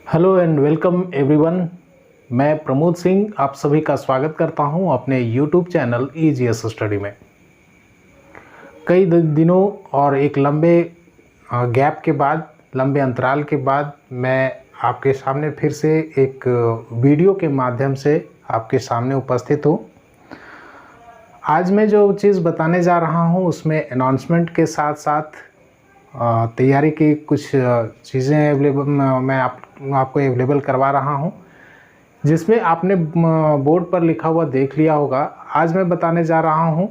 Hello and welcome everyone. मैं प्रमोद सिंह आप सभी का स्वागत करता हूं अपने यूट्यूब चैनल ईजीएस स्टडी में। कई दिनों और एक लंबे गैप के बाद, लंबे अंतराल के बाद मैं आपके सामने फिर से एक वीडियो के माध्यम से आपके सामने उपस्थित हूं। आज मैं जो चीज़ बताने जा रहा हूं उसमें अनाउंसमेंट के साथ साथ तैयारी की कुछ चीज़ें अवेलेबल मैं आपको अवेलेबल करवा रहा हूं, जिसमें आपने बोर्ड पर लिखा हुआ देख लिया होगा। आज मैं बताने जा रहा हूं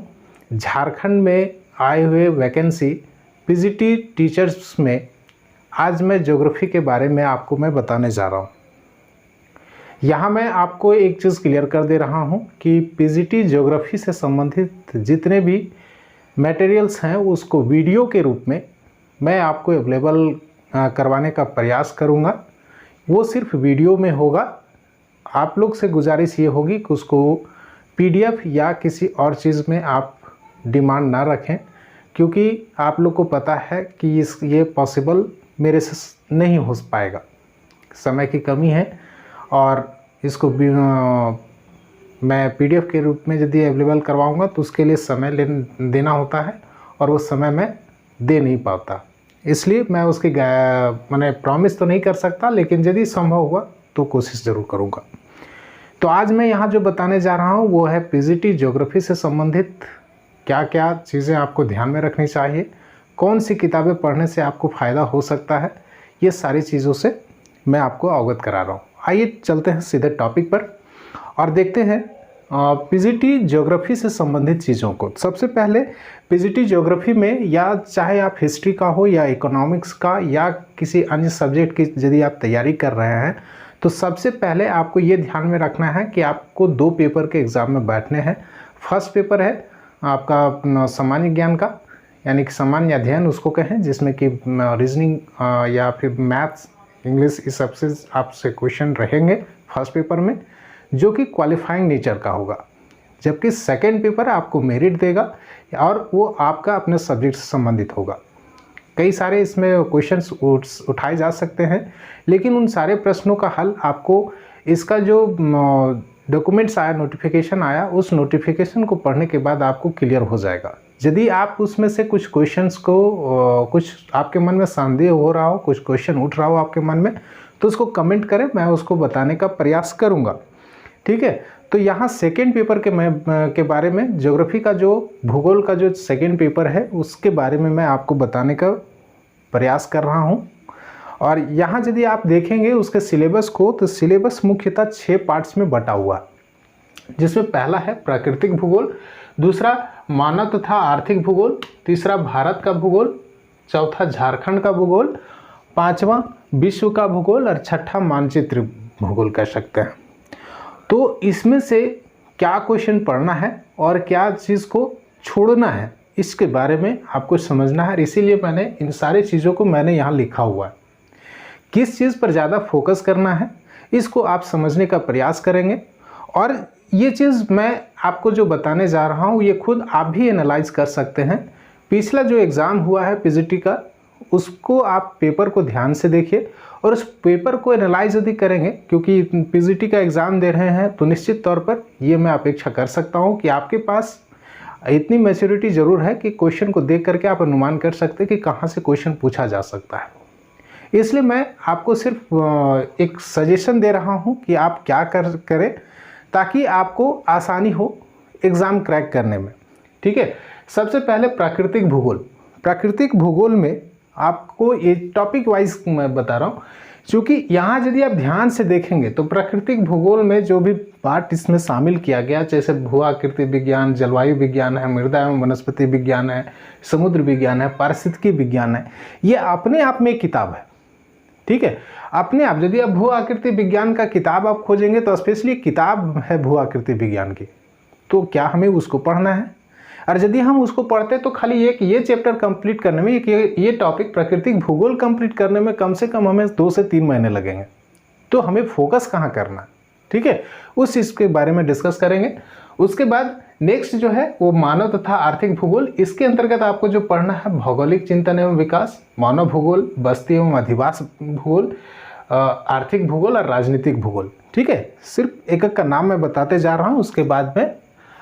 झारखंड में आए हुए वैकेंसी पीजीटी टीचर्स में। आज मैं ज्योग्राफी के बारे में आपको मैं बताने जा रहा हूं। यहाँ मैं आपको एक चीज़ क्लियर कर दे रहा हूं कि पीजीटी ज्योग्राफी से संबंधित जितने भी मटेरियल्स हैं उसको वीडियो के रूप में मैं आपको अवेलेबल करवाने का प्रयास करूंगा। वो सिर्फ वीडियो में होगा। आप लोग से गुजारिश ये होगी कि उसको पीडीएफ या किसी और चीज़ में आप डिमांड ना रखें, क्योंकि आप लोग को पता है कि ये पॉसिबल मेरे से नहीं हो पाएगा, समय की कमी है। और इसको भी मैं पीडीएफ के रूप में यदि अवेलेबल करवाऊंगा तो उसके लिए समय देना होता है और वो समय मैं दे नहीं पाता। इसलिए मैं उसकी मैंने प्रॉमिस तो नहीं कर सकता, लेकिन यदि संभव हुआ तो कोशिश ज़रूर करूँगा। तो आज मैं यहाँ जो बताने जा रहा हूँ वो है पीजीटी ज्योग्राफी से संबंधित क्या क्या चीज़ें आपको ध्यान में रखनी चाहिए, कौन सी किताबें पढ़ने से आपको फ़ायदा हो सकता है, ये सारी चीज़ों से मैं आपको अवगत करा रहा हूँ। आइए चलते हैं सीधे टॉपिक पर और देखते हैं पीजीटी ज्योग्राफी से संबंधित चीज़ों को। सबसे पहले पीजीटी ज्योग्राफी में, या चाहे आप हिस्ट्री का हो या इकोनॉमिक्स का या किसी अन्य सब्जेक्ट की यदि आप तैयारी कर रहे हैं, तो सबसे पहले आपको ये ध्यान में रखना है कि आपको 2 पेपर के एग्ज़ाम में बैठने हैं। फर्स्ट पेपर है आपका सामान्य ज्ञान का, यानी कि सामान्य अध्ययन उसको कहें, जिसमें कि रीजनिंग या फिर मैथ्स, इंग्लिश, इस सबसे आपसे क्वेश्चन रहेंगे फर्स्ट पेपर में, जो कि क्वालिफाइंग नेचर का होगा। जबकि सेकेंड पेपर आपको मेरिट देगा और वो आपका अपने सब्जेक्ट से संबंधित होगा। कई सारे इसमें क्वेश्चंस उठाए जा सकते हैं, लेकिन उन सारे प्रश्नों का हल आपको इसका जो डॉक्यूमेंट्स आया, नोटिफिकेशन आया, उस नोटिफिकेशन को पढ़ने के बाद आपको क्लियर हो जाएगा। यदि आप उसमें से कुछ क्वेश्चंस को कुछ आपके मन में संदेह हो रहा हो, कुछ क्वेश्चन उठ रहा हो आपके मन में, तो उसको कमेंट करें, मैं उसको बताने का प्रयास करूँगा। ठीक है। तो यहाँ सेकेंड पेपर के बारे में, ज्योग्राफी का जो भूगोल का जो सेकेंड पेपर है उसके बारे में मैं आपको बताने का प्रयास कर रहा हूँ। और यहाँ यदि आप देखेंगे उसके सिलेबस को, तो सिलेबस मुख्यतः 6 पार्ट्स में बटा हुआ, जिसमें पहला है प्राकृतिक भूगोल, दूसरा मानव तथा आर्थिक भूगोल, तीसरा भारत का भूगोल, चौथा झारखंड का भूगोल, पाँचवा विश्व का भूगोल और छठा मानचित्र भूगोल कह सकते हैं। तो इसमें से क्या क्वेश्चन पढ़ना है और क्या चीज़ को छोड़ना है, इसके बारे में आपको समझना है। इसीलिए मैंने इन सारी चीज़ों को मैंने यहाँ लिखा हुआ है। किस चीज़ पर ज़्यादा फोकस करना है इसको आप समझने का प्रयास करेंगे। और ये चीज़ मैं आपको जो बताने जा रहा हूँ ये खुद आप भी एनालाइज कर सकते हैं। पिछला जो एग्ज़ाम हुआ है पीजीटी का, उसको आप पेपर को ध्यान से देखिए और उस पेपर को एनालाइज यदि करेंगे, क्योंकि पीजीटी का एग्ज़ाम दे रहे हैं, तो निश्चित तौर पर ये मैं अपेक्षा कर सकता हूँ कि आपके पास इतनी मैच्योरिटी ज़रूर है कि क्वेश्चन को देख करके आप अनुमान कर सकते हैं कि कहाँ से क्वेश्चन पूछा जा सकता है। इसलिए मैं आपको सिर्फ एक सजेशन दे रहा हूँ कि आप क्या करें ताकि आपको आसानी हो एग्ज़ाम क्रैक करने में। ठीक है। सबसे पहले प्राकृतिक भूगोल। प्राकृतिक भूगोल में आपको ये टॉपिक वाइज मैं बता रहा हूँ, क्योंकि यहाँ यदि आप ध्यान से देखेंगे तो प्राकृतिक भूगोल में जो भी पार्ट इसमें शामिल किया गया, जैसे भू आकृति विज्ञान, जलवायु विज्ञान है, मृदा एवं वनस्पति विज्ञान है, समुद्र विज्ञान है, पारिस्थितिकी विज्ञान है, ये अपने आप में एक किताब है। ठीक है। अपने आप यदि आप भू आकृति विज्ञान का किताब आप खोजेंगे तो स्पेशली किताब है भू आकृति विज्ञान की, तो क्या हमें उसको पढ़ना है? और यदि हम उसको पढ़ते तो खाली ये चैप्टर कंप्लीट करने में, ये टॉपिक प्राकृतिक भूगोल कंप्लीट करने में कम से कम हमें 2 से 3 महीने लगेंगे। तो हमें फोकस कहाँ करना, ठीक है, उस चीज़ के बारे में डिस्कस करेंगे। उसके बाद नेक्स्ट जो है वो मानव तथा आर्थिक भूगोल। इसके अंतर्गत आपको जो पढ़ना है भौगोलिक चिंतन एवं विकास, मानव भूगोल, बस्ती एवं अधिवास भूगोल, आर्थिक भूगोल और राजनीतिक भूगोल। ठीक है, सिर्फ एक एक का नाम मैं बताते जा रहा हूँ, उसके बाद में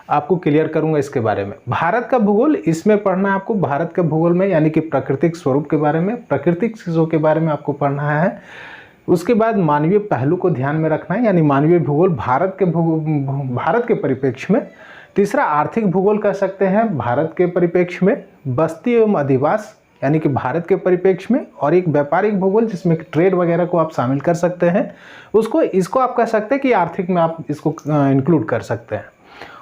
आपको क्लियर करूंगा इसके बारे में। भारत का भूगोल, इसमें पढ़ना है आपको भारत के भूगोल में, यानी कि प्राकृतिक स्वरूप के बारे में, प्राकृतिक चीज़ों के बारे में आपको पढ़ना है। उसके बाद मानवीय पहलू को ध्यान में रखना है, यानी मानवीय भूगोल भारत के परिप्रेक्ष्य में। तीसरा आर्थिक भूगोल कह सकते हैं भारत के परिप्रेक्ष्य में। बस्ती एवं अधिवास यानी कि भारत के परिप्रेक्ष्य में। और एक व्यापारिक भूगोल जिसमें ट्रेड वगैरह को आप शामिल कर सकते हैं, इसको आप कह सकते हैं कि आर्थिक में आप इसको इंक्लूड कर सकते हैं।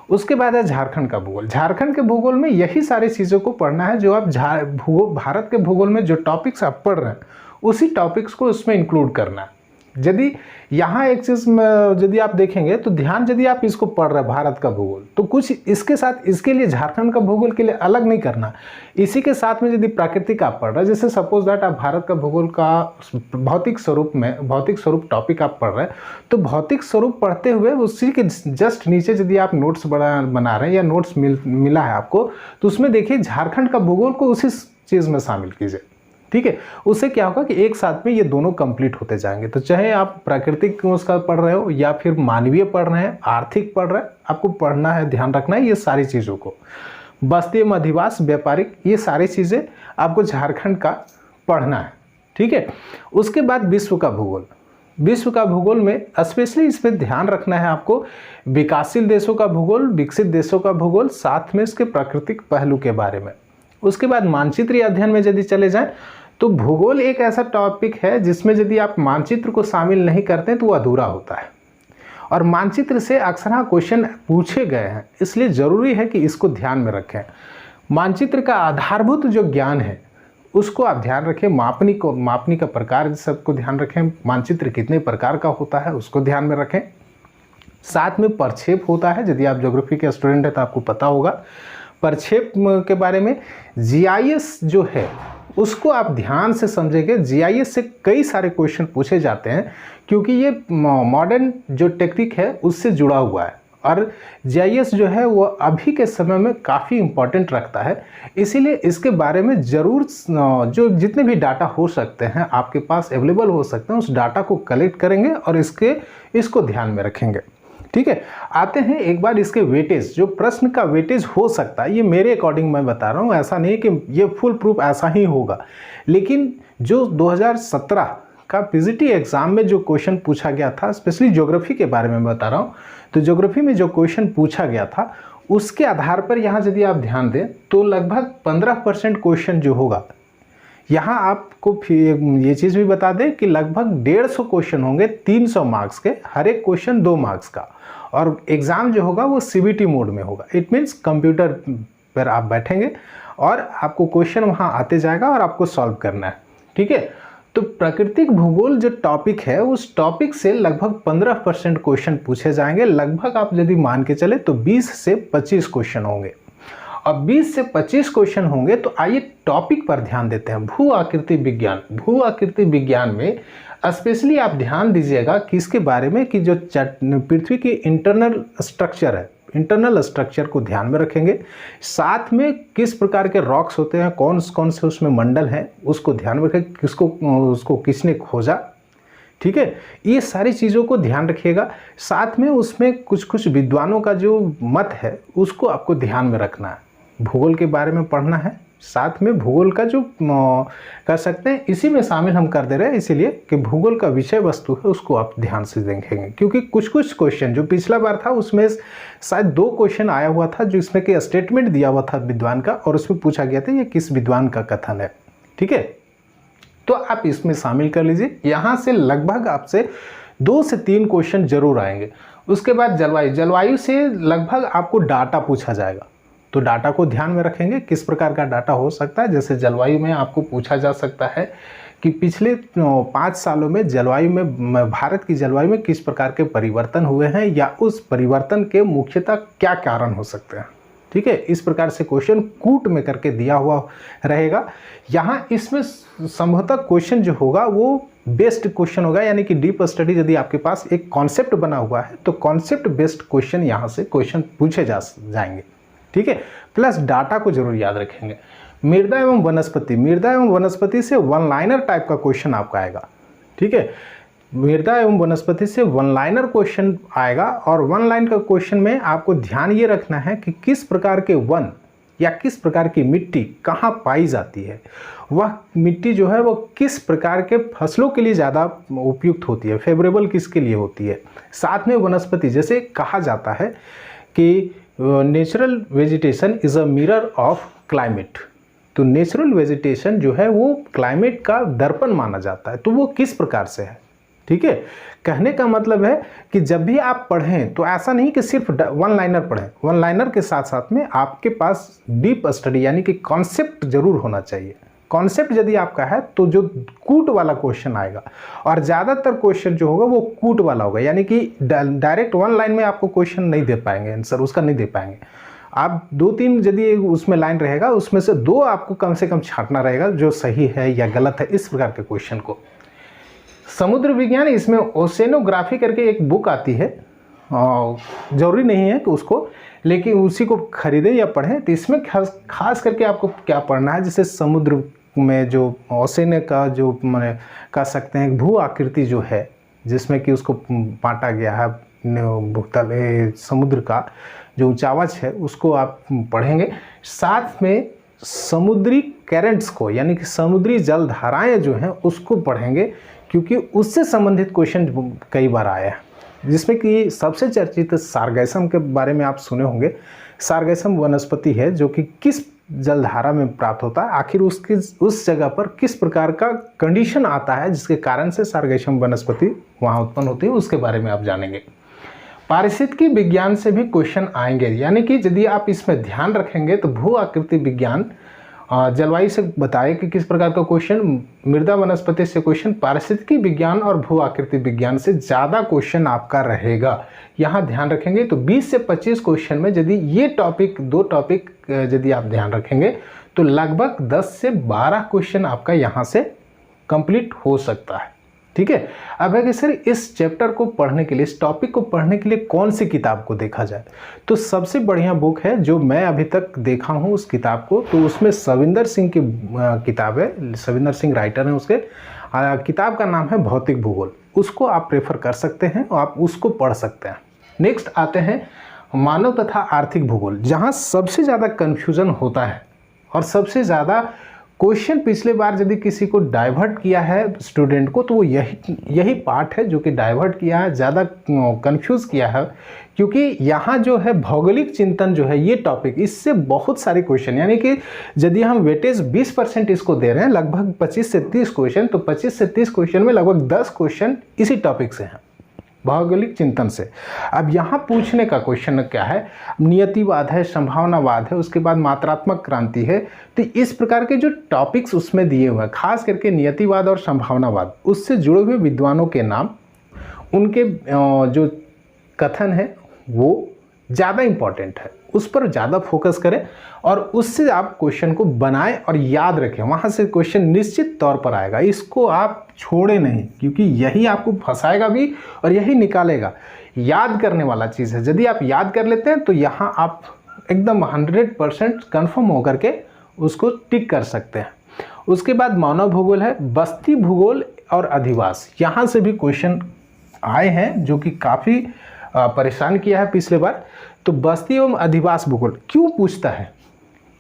उसके बाद है झारखंड का भूगोल। झारखंड के भूगोल में यही सारी चीज़ों को पढ़ना है जो आप भारत के भूगोल में जो टॉपिक्स आप पढ़ रहे हैं उसी टॉपिक्स को उसमें इंक्लूड करना है। यदि यहाँ एक चीज़ यदि आप देखेंगे तो ध्यान, यदि आप इसको पढ़ रहे हैं भारत का भूगोल, तो कुछ इसके साथ इसके लिए झारखंड का भूगोल के लिए अलग नहीं करना। इसी के साथ में यदि प्राकृतिक आप पढ़ रहे हैं, जैसे सपोज दैट आप भारत का भूगोल का भौतिक स्वरूप टॉपिक आप पढ़ रहे हैं, तो भौतिक स्वरूप पढ़ते हुए उसी के जस्ट नीचे यदि आप नोट्स बना रहे हैं या नोट्स मिला है आपको, तो उसमें देखिए झारखंड का भूगोल को उसी चीज़ में शामिल कीजिए। ठीक है, उससे क्या होगा कि एक साथ में ये दोनों कंप्लीट होते जाएंगे। तो चाहे आप प्राकृतिक उसका पढ़ रहे हो या फिर मानवीय पढ़ रहे हैं, आर्थिक पढ़ रहे हैं, आपको पढ़ना है, ध्यान रखना है ये सारी चीज़ों को। बस्ती एवं अधिवास, व्यापारिक, ये सारी चीज़ें आपको झारखंड का पढ़ना है। ठीक है, उसके बाद विश्व का भूगोल। विश्व का भूगोल में स्पेशली इसमें ध्यान रखना है आपको विकासशील देशों का भूगोल, विकसित देशों का भूगोल, साथ में इसके प्राकृतिक पहलू के बारे में। उसके बाद मानचित्रीय अध्ययन में यदि चले जाएं तो भूगोल एक ऐसा टॉपिक है जिसमें यदि आप मानचित्र को शामिल नहीं करते हैं तो वो अधूरा होता है। और मानचित्र से अक्सर क्वेश्चन पूछे गए हैं, इसलिए ज़रूरी है कि इसको ध्यान में रखें। मानचित्र का आधारभूत जो ज्ञान है उसको आप ध्यान रखें। मापनी का प्रकार सबको ध्यान रखें। मानचित्र कितने प्रकार का होता है उसको ध्यान में रखें। साथ में प्रक्षेप होता है, यदि आप ज्योग्राफी के स्टूडेंट हैं तो आपको पता होगा प्रक्षेप के बारे में। जीआईएस जो है उसको आप ध्यान से समझेंगे। जीआईएस से कई सारे क्वेश्चन पूछे जाते हैं क्योंकि ये मॉडर्न जो टेक्निक है उससे जुड़ा हुआ है, और जीआईएस जो है वो अभी के समय में काफ़ी इम्पोर्टेंट रखता है। इसीलिए इसके बारे में ज़रूर जो जितने भी डाटा हो सकते हैं आपके पास अवेलेबल हो सकते हैं, उस डाटा को कलेक्ट करेंगे और इसको ध्यान में रखेंगे। ठीक है, आते हैं एक बार इसके वेटेज, जो प्रश्न का वेटेज हो सकता है, ये मेरे अकॉर्डिंग मैं बता रहा हूँ, ऐसा नहीं कि ये फुल प्रूफ ऐसा ही होगा, लेकिन जो 2017 का पीजीटी एग्ज़ाम में जो क्वेश्चन पूछा गया था, स्पेशली ज्योग्राफी के बारे में बता रहा हूँ, तो ज्योग्राफी में जो क्वेश्चन पूछा गया था उसके आधार पर यहाँ यदि आप ध्यान दें तो लगभग 15% क्वेश्चन जो होगा, यहाँ आपको ये चीज़ भी बता दें कि लगभग 150 क्वेश्चन होंगे 300 मार्क्स के, हर एक क्वेश्चन 2 मार्क्स का, और एग्ज़ाम जो होगा वो सीबीटी मोड में होगा। इट मीन्स कंप्यूटर पर आप बैठेंगे और आपको क्वेश्चन वहाँ आते जाएगा और आपको सॉल्व करना है। ठीक है, तो प्राकृतिक भूगोल जो टॉपिक है उस टॉपिक से लगभग 15% क्वेश्चन पूछे जाएंगे। लगभग आप यदि मान के चले तो 20 से 25 क्वेश्चन होंगे। अब 20 से 25 क्वेश्चन होंगे तो आइए टॉपिक पर ध्यान देते हैं। भू आकृति विज्ञान। भू आकृति विज्ञान में स्पेशली आप ध्यान दीजिएगा कि इसके बारे में कि जो पृथ्वी की इंटरनल स्ट्रक्चर है, इंटरनल स्ट्रक्चर को ध्यान में रखेंगे। साथ में किस प्रकार के रॉक्स होते हैं, कौन कौन से उसमें मंडल हैं, उसको ध्यान में रखें, उसको किसने खोजा। ठीक है, ये सारी चीज़ों को ध्यान रखिएगा। साथ में उसमें कुछ विद्वानों का जो मत है उसको आपको ध्यान में रखना है। भूगोल के बारे में पढ़ना है, साथ में भूगोल का जो कर सकते हैं इसी में शामिल हम कर दे रहे हैं, इसीलिए कि भूगोल का विषय वस्तु है उसको आप ध्यान से देखेंगे। क्योंकि कुछ क्वेश्चन जो पिछला बार था उसमें शायद 2 क्वेश्चन आया हुआ था जिसमें कि स्टेटमेंट दिया हुआ था विद्वान का, और उसमें पूछा गया था ये किस विद्वान का कथन है। ठीक है, तो आप इसमें शामिल कर लीजिए। यहाँ से लगभग आपसे 2 से 3 क्वेश्चन जरूर आएंगे। उसके बाद जलवायु से लगभग आपको डाटा पूछा जाएगा, तो डाटा को ध्यान में रखेंगे। किस प्रकार का डाटा हो सकता है, जैसे जलवायु में आपको पूछा जा सकता है कि पिछले 5 सालों में जलवायु में, भारत की जलवायु में किस प्रकार के परिवर्तन हुए हैं या उस परिवर्तन के मुख्यतः क्या कारण हो सकते हैं। ठीक है, इस प्रकार से क्वेश्चन कूट में करके दिया हुआ रहेगा। यहाँ इसमें संभवतः क्वेश्चन जो होगा वो बेस्ड क्वेश्चन होगा, यानी कि डीप स्टडी यदि आपके पास एक कॉन्सेप्ट बना हुआ है तो कॉन्सेप्ट बेस्ड क्वेश्चन यहाँ से क्वेश्चन पूछे जाएंगे। ठीक है, प्लस डाटा को जरूर याद रखेंगे। मृदा एवं वनस्पति, मृदा एवं वनस्पति से 1 लाइनर टाइप का क्वेश्चन आपका आएगा। ठीक है, मृदा एवं वनस्पति से वन लाइनर क्वेश्चन आएगा और वन लाइन का क्वेश्चन में आपको ध्यान ये रखना है कि किस प्रकार के वन या किस प्रकार की मिट्टी कहाँ पाई जाती है, वह मिट्टी जो है वो किस प्रकार के फसलों के लिए ज़्यादा उपयुक्त होती है, फेवरेबल किसके लिए होती है। साथ में वनस्पति, जैसे कहा जाता है कि natural vegetation is a mirror of climate, तो नेचुरल वेजिटेशन जो है वो क्लाइमेट का दर्पण माना जाता है। तो वो किस प्रकार से है, ठीक है। कहने का मतलब है कि जब भी आप पढ़ें तो ऐसा नहीं कि सिर्फ वन लाइनर पढ़ें, वन लाइनर के साथ साथ में आपके पास डीप स्टडी यानी कि कॉन्सेप्ट जरूर होना चाहिए। कॉन्सेप्ट यदि आपका है तो जो कूट वाला क्वेश्चन आएगा, और ज़्यादातर क्वेश्चन जो होगा वो कूट वाला होगा, यानी कि डायरेक्ट वन लाइन में आपको क्वेश्चन नहीं दे पाएंगे, आंसर उसका नहीं दे पाएंगे। आप 2-3 यदि उसमें लाइन रहेगा उसमें से 2 आपको कम से कम छांटना रहेगा जो सही है या गलत है, इस प्रकार के क्वेश्चन को। समुद्र विज्ञान, इसमें ओशेनोग्राफी करके एक बुक आती है, ज़रूरी नहीं है कि उसको, लेकिन उसी को खरीदें या पढ़ें। तो इसमें खास करके आपको क्या पढ़ना है, जैसे समुद्र में जो ओशन का जो मैंने कह सकते हैं भू आकृति जो है, जिसमें कि उसको बांटा गया है भूतल समुद्र का जो ऊंचावाच है उसको आप पढ़ेंगे। साथ में समुद्री करंट्स को यानी कि समुद्री जलधाराएं जो हैं उसको पढ़ेंगे, क्योंकि उससे संबंधित क्वेश्चन कई बार आया है, जिसमें कि सबसे चर्चित सारगैसम के बारे में आप सुने होंगे। सारगैसम वनस्पति है जो कि किस जलधारा में प्राप्त होता है, आखिर उसकी उस जगह पर किस प्रकार का कंडीशन आता है जिसके कारण से सारगैसम वनस्पति वहाँ उत्पन्न होती है, उसके बारे में आप जानेंगे। पारिस्थितिकी विज्ञान से भी क्वेश्चन आएंगे, यानी कि यदि आप इसमें ध्यान रखेंगे तो भू आकृति विज्ञान, जलवायु से बताए कि किस प्रकार का क्वेश्चन, मृदा वनस्पति से क्वेश्चन, पारिस्थितिकी विज्ञान और भू आकृति विज्ञान से ज़्यादा क्वेश्चन आपका रहेगा। यहाँ ध्यान रखेंगे तो 20 से 25 क्वेश्चन में यदि ये टॉपिक 2 टॉपिक यदि आप ध्यान रखेंगे तो लगभग 10 से 12 क्वेश्चन आपका यहाँ से कंप्लीट हो सकता है, ठीक है। अब है कि सर इस चैप्टर को पढ़ने के लिए, इस टॉपिक को पढ़ने के लिए कौन सी किताब को देखा जाए, तो सबसे बढ़िया बुक है जो मैं अभी तक देखा हूँ उस किताब को, तो उसमें सविंदर सिंह की किताब है, सविंदर सिंह राइटर हैं, उसके किताब का नाम है भौतिक भूगोल। उसको आप प्रेफर कर सकते हैं और आप उसको पढ़ सकते हैं। नेक्स्ट आते हैं मानव तथा आर्थिक भूगोल, जहाँ सबसे ज़्यादा कन्फ्यूज़न होता है और सबसे ज़्यादा क्वेश्चन पिछले बार यदि किसी को डाइवर्ट किया है स्टूडेंट को, तो वो यही पार्ट है जो कि डाइवर्ट किया है, ज़्यादा कंफ्यूज किया है, क्योंकि यहाँ जो है भौगोलिक चिंतन जो है ये टॉपिक, इससे बहुत सारे क्वेश्चन, यानी कि यदि हम वेटेज 20% इसको दे रहे हैं, लगभग 25 से 30 क्वेश्चन, तो 25 से 30 क्वेश्चन में लगभग 10 क्वेश्चन इसी टॉपिक से हैं, भौगोलिक चिंतन से। अब यहाँ पूछने का क्वेश्चन क्या है, नियतिवाद है, संभावनावाद है, उसके बाद मात्रात्मक क्रांति है। तो इस प्रकार के जो टॉपिक्स उसमें दिए हुए हैं, खास करके नियतिवाद और संभावनावाद, उससे जुड़े हुए विद्वानों के नाम, उनके जो कथन है वो ज़्यादा इम्पॉर्टेंट है, उस पर ज़्यादा फोकस करें और उससे आप क्वेश्चन को बनाएं और याद रखें। वहाँ से क्वेश्चन निश्चित तौर पर आएगा, इसको आप छोड़े नहीं, क्योंकि यही आपको फंसाएगा भी और यही निकालेगा। याद करने वाला चीज़ है, यदि आप याद कर लेते हैं तो यहाँ आप एकदम 100% कन्फर्म होकर के उसको टिक कर सकते हैं। उसके बाद मानव भूगोल है, बस्ती भूगोल और अधिवास, यहाँ से भी क्वेश्चन आए हैं जो कि काफ़ी परेशान किया है पिछले बार। तो बस्ती एवं अधिवास भूगोल क्यों पूछता है,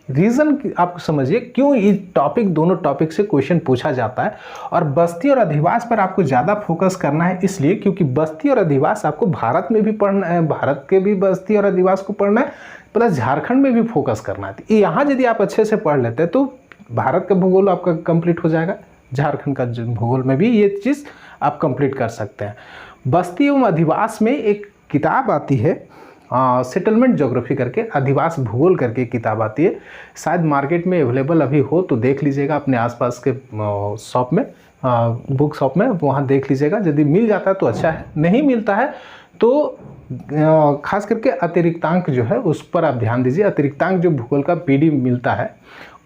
रीज़न आप समझिए क्यों ये टॉपिक, दोनों टॉपिक से क्वेश्चन पूछा जाता है। और बस्ती और अधिवास पर आपको ज़्यादा फोकस करना है, इसलिए क्योंकि बस्ती और अधिवास आपको भारत में भी पढ़ना है, भारत के भी बस्ती और अधिवास को पढ़ना है, प्लस झारखंड में भी फोकस करना है। तो यहाँ यदि आप अच्छे से पढ़ लेते हैं तो भारत का भूगोल आपका कंप्लीट हो जाएगा, झारखंड का भूगोल में भी ये चीज़ आप कंप्लीट कर सकते हैं। बस्ती एवं अधिवास में एक किताब आती है, सेटलमेंट ज्योग्राफी करके, अधिवास भूगोल करके किताब आती है, शायद मार्केट में अवेलेबल अभी हो तो देख लीजिएगा अपने आसपास के शॉप में, बुक शॉप में, वहाँ देख लीजिएगा। यदि मिल जाता है तो अच्छा है, नहीं मिलता है तो खास करके अतिरिक्तांक जो है उस पर आप ध्यान दीजिए। अतिरिक्तांक जो भूगोल का पीडी मिलता है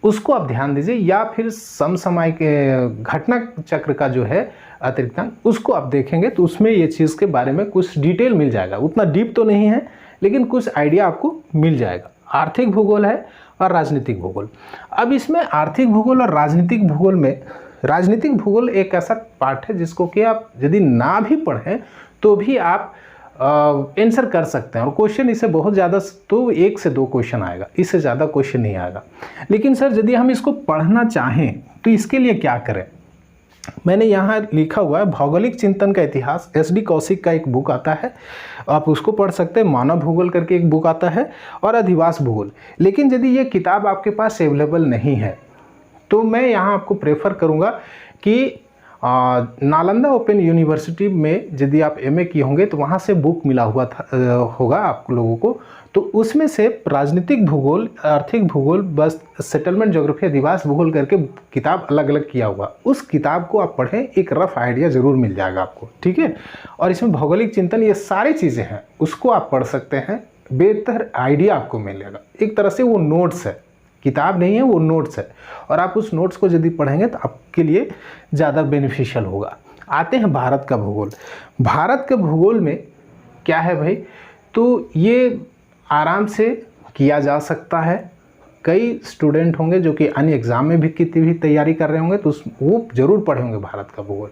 उसको आप ध्यान दीजिए, या फिर समसामयिक घटना चक्र का जो है अतिरिक्तांक, उसको आप देखेंगे तो उसमें ये चीज़ के बारे में कुछ डिटेल मिल जाएगा। उतना डीप तो नहीं है लेकिन कुछ आइडिया आपको मिल जाएगा। आर्थिक भूगोल है और राजनीतिक भूगोल। अब इसमें आर्थिक भूगोल और राजनीतिक भूगोल में राजनीतिक भूगोल एक ऐसा पार्ट है जिसको कि आप यदि ना भी पढ़ें तो भी आप आंसर कर सकते हैं, और क्वेश्चन इसे बहुत ज़्यादा तो 1 से 2 क्वेश्चन आएगा, इससे ज़्यादा क्वेश्चन नहीं आएगा। लेकिन सर यदि हम इसको पढ़ना चाहें तो इसके लिए क्या करें? मैंने यहाँ लिखा हुआ है भौगोलिक चिंतन का इतिहास, एस.डी. कौशिक का एक बुक आता है, आप उसको पढ़ सकते हैं। मानव भूगोल करके एक बुक आता है, और अधिवास भूगोल। लेकिन यदि ये किताब आपके पास अवेलेबल नहीं है तो मैं यहाँ आपको प्रेफर करूँगा कि नालंदा ओपन यूनिवर्सिटी में यदि आप एमए किए होंगे तो वहाँ से बुक मिला हुआ था होगा आप लोगों को, तो उसमें से राजनीतिक भूगोल, आर्थिक भूगोल, बस सेटलमेंट ज्योग्राफी, अधिवास भूगोल करके किताब अलग अलग किया हुआ, उस किताब को आप पढ़ें, एक रफ आइडिया ज़रूर मिल जाएगा आपको, ठीक है। और इसमें भौगोलिक चिंतन ये सारी चीज़ें हैं, उसको आप पढ़ सकते हैं, बेहतर आइडिया आपको मिलेगा। एक तरह से वो नोट्स है, किताब नहीं है, वो नोट्स है, और आप उस नोट्स को यदि पढ़ेंगे तो आपके लिए ज़्यादा बेनिफिशियल होगा। आते हैं भारत का भूगोल। भारत के भूगोल में क्या है भाई, तो ये आराम से किया जा सकता है। कई स्टूडेंट होंगे जो कि अन्य एग्ज़ाम में भी कितनी भी तैयारी कर रहे होंगे तो वो ज़रूर पढ़े होंगे भारत का भूगोल।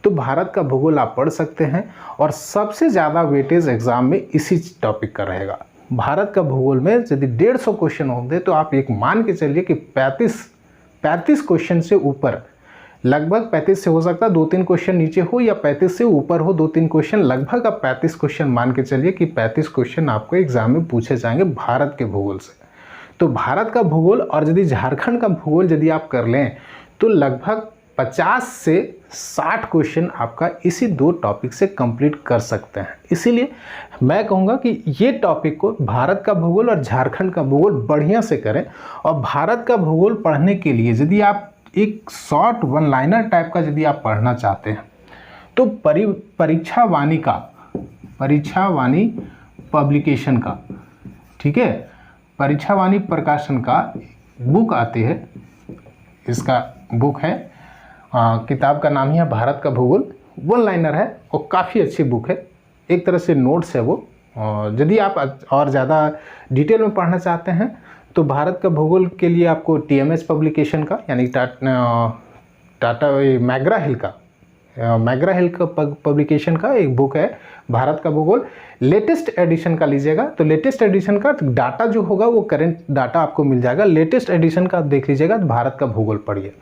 तो भारत का भूगोल आप पढ़ सकते हैं, और सबसे ज़्यादा वेटेज एग्ज़ाम में इसी टॉपिक का रहेगा। भारत का भूगोल में यदि 150 क्वेश्चन होंगे तो आप एक मान के चलिए कि 35 क्वेश्चन से ऊपर, लगभग 35 से हो सकता है 2-3 क्वेश्चन नीचे हो, या 35 से ऊपर हो 2-3 क्वेश्चन, लगभग आप 35 क्वेश्चन मान के चलिए कि 35 क्वेश्चन आपको एग्जाम में पूछे जाएंगे भारत के भूगोल से। तो भारत का भूगोल और यदि झारखंड का भूगोल यदि आप कर लें तो लगभग 50 से 60 क्वेश्चन आपका इसी 2 टॉपिक से कंप्लीट कर सकते हैं। इसीलिए मैं कहूँगा कि ये टॉपिक को, भारत का भूगोल और झारखंड का भूगोल बढ़िया से करें। और भारत का भूगोल पढ़ने के लिए यदि आप एक शॉर्ट 1 लाइनर टाइप का यदि आप पढ़ना चाहते हैं तो परीक्षावाणी पब्लिकेशन का, ठीक है, परीक्षावाणी प्रकाशन का बुक आती है, इसका बुक है, किताब का नाम ही है भारत का भूगोल। 1 लाइनर है और काफ़ी अच्छी बुक है, एक तरह से नोट्स है वो। यदि आप और ज़्यादा डिटेल में पढ़ना चाहते हैं तो भारत का भूगोल के लिए आपको TMS पब्लिकेशन का, यानी मैग्रा हिल का पब्लिकेशन का एक बुक है भारत का भूगोल। लेटेस्ट एडिशन का लीजिएगा तो लेटेस्ट एडिशन का डाटा जो होगा वो करंट डाटा आपको मिल जाएगा। लेटेस्ट एडिशन का देख लीजिएगा तो भारत का भूगोल पढ़िए।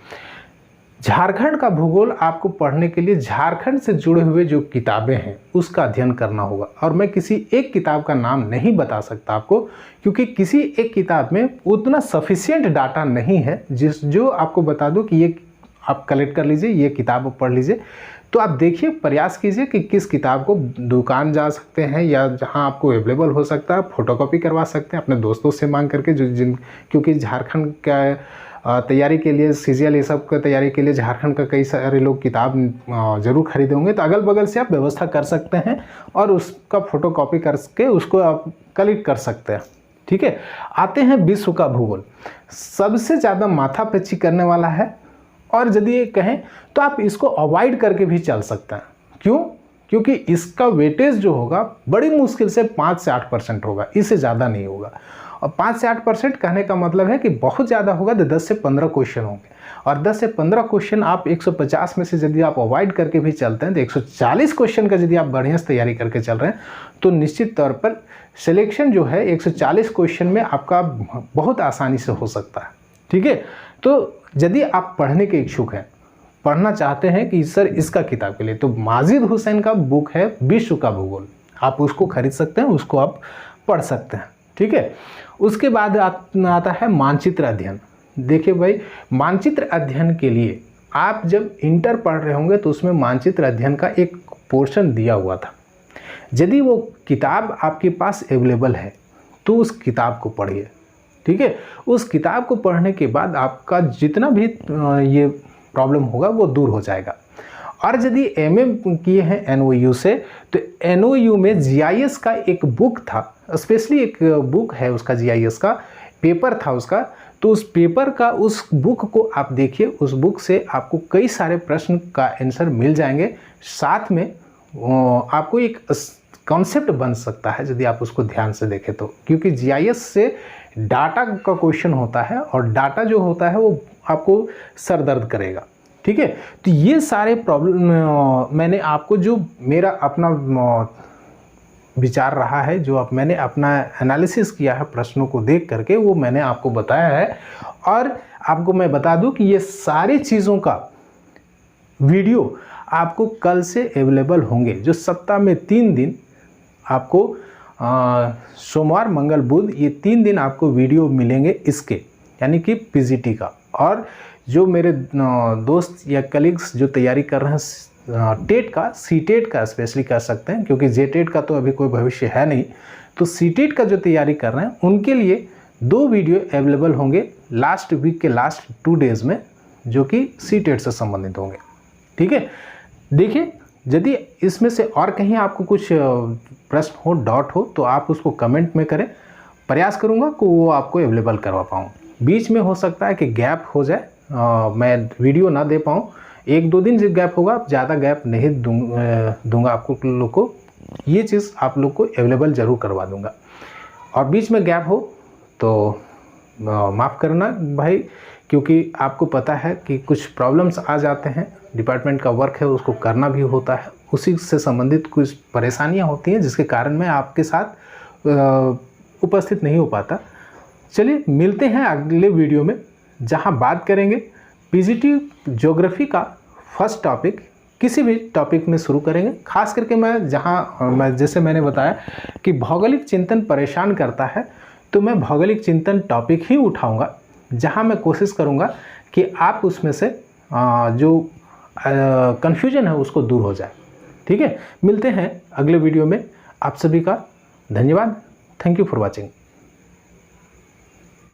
झारखंड का भूगोल आपको पढ़ने के लिए झारखंड से जुड़े हुए जो किताबें हैं उसका अध्ययन करना होगा, और मैं किसी एक किताब का नाम नहीं बता सकता आपको, क्योंकि किसी एक किताब में उतना सफिशिएंट डाटा नहीं है जो आपको बता दूं कि ये आप कलेक्ट कर लीजिए, ये किताब पढ़ लीजिए। तो आप देखिए, प्रयास कीजिए कि किस किताब को दुकान जा सकते हैं या जहां आपको अवेलेबल हो सकता है, फोटोकॉपी करवा सकते हैं अपने दोस्तों से मांग करके, क्योंकि झारखंड का तैयारी के लिए, CGL ये सब का तैयारी के लिए झारखंड का कई सारे लोग किताब ज़रूर खरीदे होंगे। तो अगल बगल से आप व्यवस्था कर सकते हैं और उसका फोटोकॉपी करके उसको आप कलेक्ट कर सकते हैं, ठीक है। आते हैं विश्व का भूगोल, सबसे ज़्यादा माथापच्ची करने वाला है, और यदि ये कहें तो आप इसको अवॉइड करके भी चल सकते हैं। क्यों? क्योंकि इसका वेटेज जो होगा बड़ी मुश्किल से 5 से 8% होगा, इससे ज़्यादा नहीं होगा। और 5 से 8% कहने का मतलब है कि बहुत ज़्यादा होगा तो 10 से 15 क्वेश्चन होंगे, और 10 से 15 क्वेश्चन आप 150 में से यदि आप अवॉइड करके भी चलते हैं तो 140 क्वेश्चन का यदि आप बढ़िया से तैयारी करके चल रहे हैं तो निश्चित तौर पर सिलेक्शन जो है 140 क्वेश्चन में आपका बहुत आसानी से हो सकता है, ठीक है। तो यदि आप पढ़ने के इच्छुक हैं, पढ़ना चाहते हैं कि सर इसका किताब के लिए, तो माजिद हुसैन का बुक है विश्व का भूगोल, आप उसको खरीद सकते हैं, उसको आप पढ़ सकते हैं, ठीक है। उसके बाद आता है मानचित्र अध्ययन। देखिए भाई, मानचित्र अध्ययन के लिए आप जब इंटर पढ़ रहे होंगे तो उसमें मानचित्र अध्ययन का एक पोर्शन दिया हुआ था। यदि वो किताब आपके पास अवेलेबल है तो उस किताब को पढ़िए, ठीक है। उस किताब को पढ़ने के बाद आपका जितना भी ये प्रॉब्लम होगा वो दूर हो जाएगा। और यदि MA किए हैं NOU से तो NOU में GIS का एक बुक था, स्पेशली एक बुक है उसका, GIS का पेपर था उसका, तो उस पेपर का, उस बुक को आप देखिए, उस बुक से आपको कई सारे प्रश्न का आंसर मिल जाएंगे। साथ में आपको एक कॉन्सेप्ट बन सकता है यदि आप उसको ध्यान से देखें तो, क्योंकि GIS से डाटा का क्वेश्चन होता है और डाटा जो होता है वो आपको सर दर्द करेगा। ठीक है। तो ये सारे प्रॉब्लम मैंने आपको जो मेरा अपना विचार रहा है, जो मैंने अपना एनालिसिस किया है प्रश्नों को देख करके, वो मैंने आपको बताया है। और आपको मैं बता दूं कि ये सारी चीज़ों का वीडियो आपको कल से अवेलेबल होंगे। जो सप्ताह में 3 दिन आपको सोमवार मंगल बुध ये 3 दिन आपको वीडियो मिलेंगे इसके, यानी कि पीजीटी का। और जो मेरे दोस्त या कलीग्स जो तैयारी कर रहे हैं टेट का, सीटेट का स्पेशली कर सकते हैं, क्योंकि जेटेट का तो अभी कोई भविष्य है नहीं, तो सीटेट का जो तैयारी कर रहे हैं उनके लिए 2 वीडियो अवेलेबल होंगे लास्ट वीक के लास्ट 2 डेज़ में, जो कि सीटेट से संबंधित होंगे। ठीक है, देखिए यदि इसमें से और कहीं आपको कुछ प्रश्न हो, डाउट हो, तो आप उसको कमेंट में करें, प्रयास करूँगा कि वो आपको अवेलेबल करवा पाऊँ। बीच में हो सकता है कि गैप हो जाए, मैं वीडियो ना दे पाऊँ, 1-2 दिन जो गैप होगा, ज़्यादा गैप नहीं दूंगा आपको लोग को, ये चीज़ आप लोग को अवेलेबल ज़रूर करवा दूंगा। और बीच में गैप हो तो माफ़ करना भाई, क्योंकि आपको पता है कि कुछ प्रॉब्लम्स आ जाते हैं, डिपार्टमेंट का वर्क है उसको करना भी होता है, उसी से संबंधित कुछ परेशानियां होती हैं जिसके कारण मैं आपके साथ उपस्थित नहीं हो पाता। चलिए मिलते हैं अगले वीडियो में, जहां बात करेंगे पीजीटी ज्योग्राफी का फर्स्ट टॉपिक, किसी भी टॉपिक में शुरू करेंगे। खास करके मैं जैसे मैंने बताया कि भौगोलिक चिंतन परेशान करता है, तो मैं भौगोलिक चिंतन टॉपिक ही उठाऊंगा, जहां मैं कोशिश करूंगा कि आप उसमें से जो कन्फ्यूजन है उसको दूर हो जाए। ठीक है, मिलते हैं अगले वीडियो में। आप सभी का धन्यवाद। Thank you for watching.